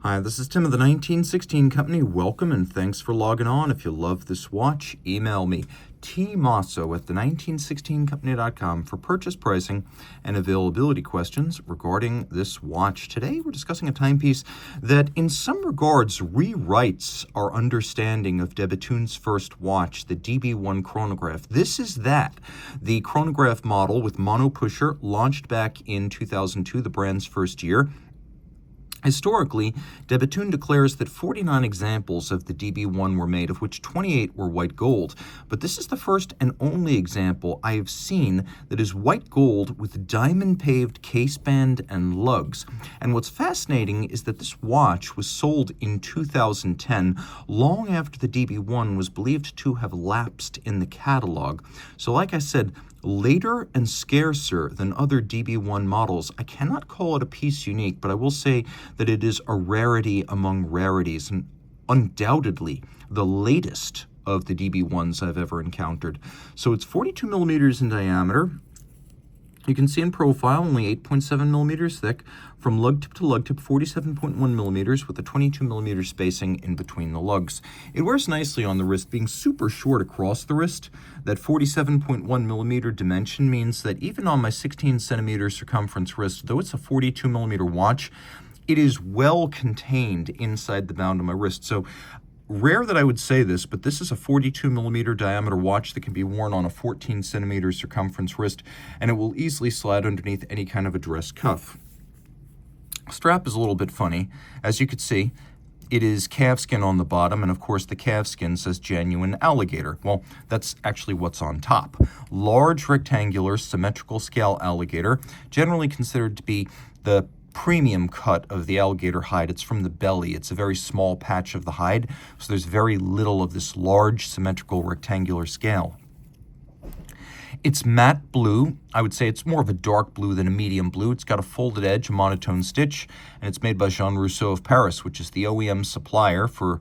Hi, this is Tim of the 1916 Company. Welcome and thanks for logging on. If you love this watch, email me, Team Mosso at the1916company.com for purchase pricing and availability questions regarding this watch. Today, we're discussing a timepiece that, in some regards, rewrites our understanding of de Bethune's first watch, the DB1 Chronograph. This is that. The Chronograph model with mono pusher launched back in 2002, the brand's first year. Historically, de Bethune declares that 49 examples of the DB1 were made, of which 28 were white gold. But this is the first and only example I have seen that is white gold with diamond-paved caseband and lugs. And what's fascinating is that this watch was sold in 2010, long after the DB1 was believed to have lapsed in the catalog. So like I said, later and scarcer than other DB1 models. I cannot call it a piece unique, but I will say that it is a rarity among rarities, and undoubtedly the latest of the DB1s I've ever encountered. So it's 42 millimeters in diameter. You can see in profile only 8.7 millimeters thick, from lug tip to lug tip 47.1 millimeters with a 22 millimeter spacing in between the lugs. It wears nicely on the wrist, being super short across the wrist. That 47.1 millimeter dimension means that even on my 16 centimeter circumference wrist, though it's a 42 millimeter watch, it is well contained inside the bound of my wrist. So rare that I would say this, but this is a 42 millimeter diameter watch that can be worn on a 14 centimeter circumference wrist, and it will easily slide underneath any kind of a dress cuff. Strap is a little bit funny. As you can see, it is calfskin on the bottom, and of course the calfskin says genuine alligator. Well, that's actually what's on top. Large rectangular symmetrical scale alligator, generally considered to be the premium cut of the alligator hide. It's from the belly. It's a very small patch of the hide, so there's very little of this large symmetrical rectangular scale. It's matte blue. I would say it's more of a dark blue than a medium blue. It's got a folded edge, a monotone stitch, and it's made by Jean Rousseau of Paris, which is the OEM supplier for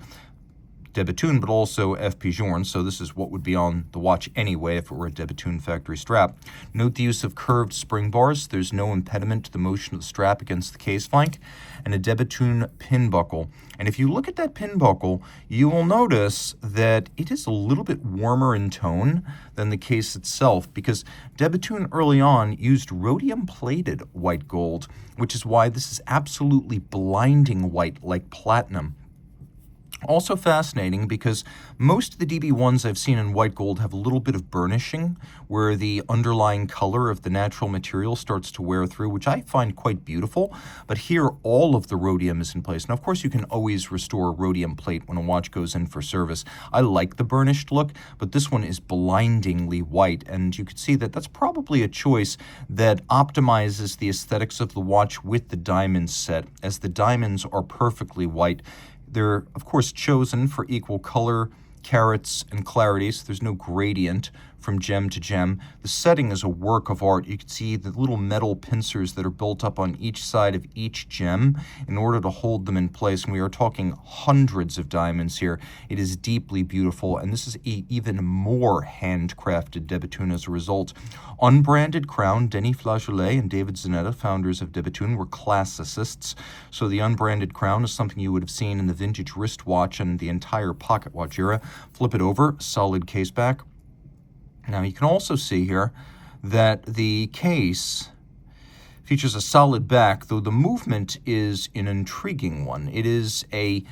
de Bethune, but also F. Pigeon, so this is what would be on the watch anyway if it were a de Bethune factory strap. Note the use of curved spring bars. There's no impediment to the motion of the strap against the case flank, and a de Bethune pin buckle. And if you look at that pin buckle, you will notice that it is a little bit warmer in tone than the case itself, because de Bethune early on used rhodium-plated white gold, which is why this is absolutely blinding white like platinum. Also fascinating because most of the DB1s I've seen in white gold have a little bit of burnishing where the underlying color of the natural material starts to wear through, which I find quite beautiful. But here, all of the rhodium is in place. Now, of course, you can always restore rhodium plate when a watch goes in for service. I like the burnished look, but this one is blindingly white. And you can see that that's probably a choice that optimizes the aesthetics of the watch with the diamonds set, as the diamonds are perfectly white. They're, of course, chosen for equal color, carats, and clarity, so there's no gradient from gem to gem. The setting is a work of art. You can see the little metal pincers that are built up on each side of each gem in order to hold them in place, and we are talking hundreds of diamonds here. It is deeply beautiful, and this is even more handcrafted de Bethune as a result. Unbranded crown. Denis Flageolet and David Zanetta, founders of de Bethune, were classicists, so the unbranded crown is something you would have seen in the vintage wristwatch and the entire pocket watch era. Flip it over, solid case back. Now you can also see here that the case features a solid back, though the movement is an intriguing one. It is a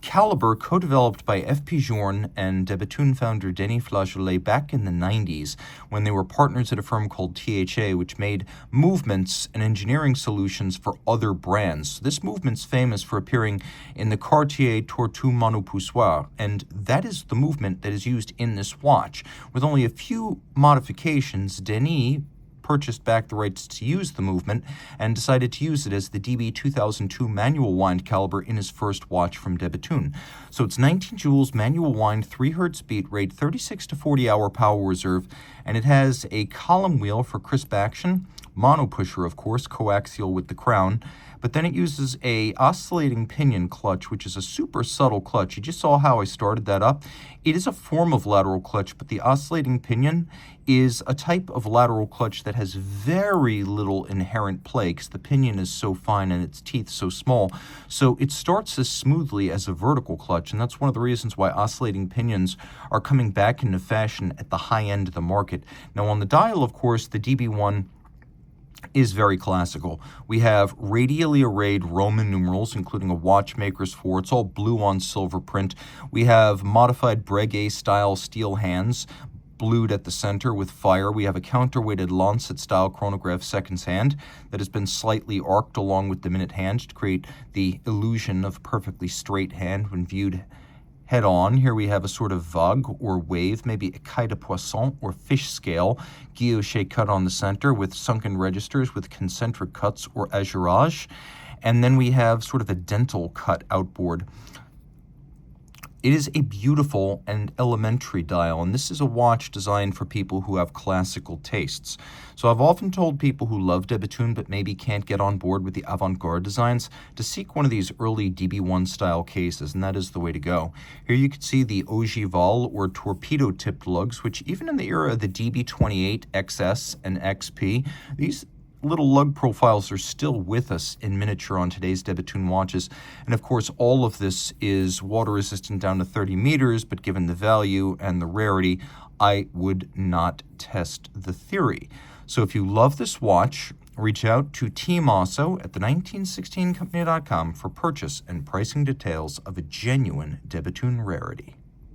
caliber co-developed by F. Pigeon and de Bethune founder Denis Flageolet back in the 90s when they were partners at a firm called THA, which made movements and engineering solutions for other brands. This movement's famous for appearing in the Cartier Tortue Monopoussoir, and that is the movement that is used in this watch. With only a few modifications, Denis purchased back the rights to use the movement and decided to use it as the DB2002 manual wind caliber in his first watch from de Bethune. So it's 19 joules manual wind, 3 Hz beat rate, 36 to 40 hour power reserve, and it has a column wheel for crisp action, monopusher, of course, coaxial with the crown. But then it uses a oscillating pinion clutch, which is a super subtle clutch. You just saw how I started that up. It is a form of lateral clutch, but the oscillating pinion is a type of lateral clutch that has very little inherent play because the pinion is so fine and its teeth so small. So it starts as smoothly as a vertical clutch, and that's one of the reasons why oscillating pinions are coming back into fashion at the high end of the market. Now on the dial, of course, the DB1 is very classical. We have radially arrayed Roman numerals, including a watchmaker's 4. It's all blue on silver print. We have modified Breguet-style steel hands, blued at the center with fire. We have a counterweighted Lancet-style chronograph seconds hand that has been slightly arced along with the minute hand to create the illusion of perfectly straight hand when viewed head on. Here we have a sort of vogue or wave, maybe a quai de poisson or fish scale, guilloche cut on the center with sunken registers with concentric cuts or azurage. And then we have sort of a dental cut outboard. It is a beautiful and elementary dial, and this is a watch designed for people who have classical tastes. So I've often told people who love de Bethune but maybe can't get on board with the avant-garde designs to seek one of these early DB1 style cases, and that is the way to go. Here you can see the ogival or torpedo-tipped lugs, which even in the era of the DB28, XS, and XP, these little lug profiles are still with us in miniature on today's de Bethune watches. And of course, all of this is water resistant down to 30 meters, but given the value and the rarity, I would not test the theory. So if you love this watch, reach out to Team Mosso at the1916company.com for purchase and pricing details of a genuine de Bethune rarity.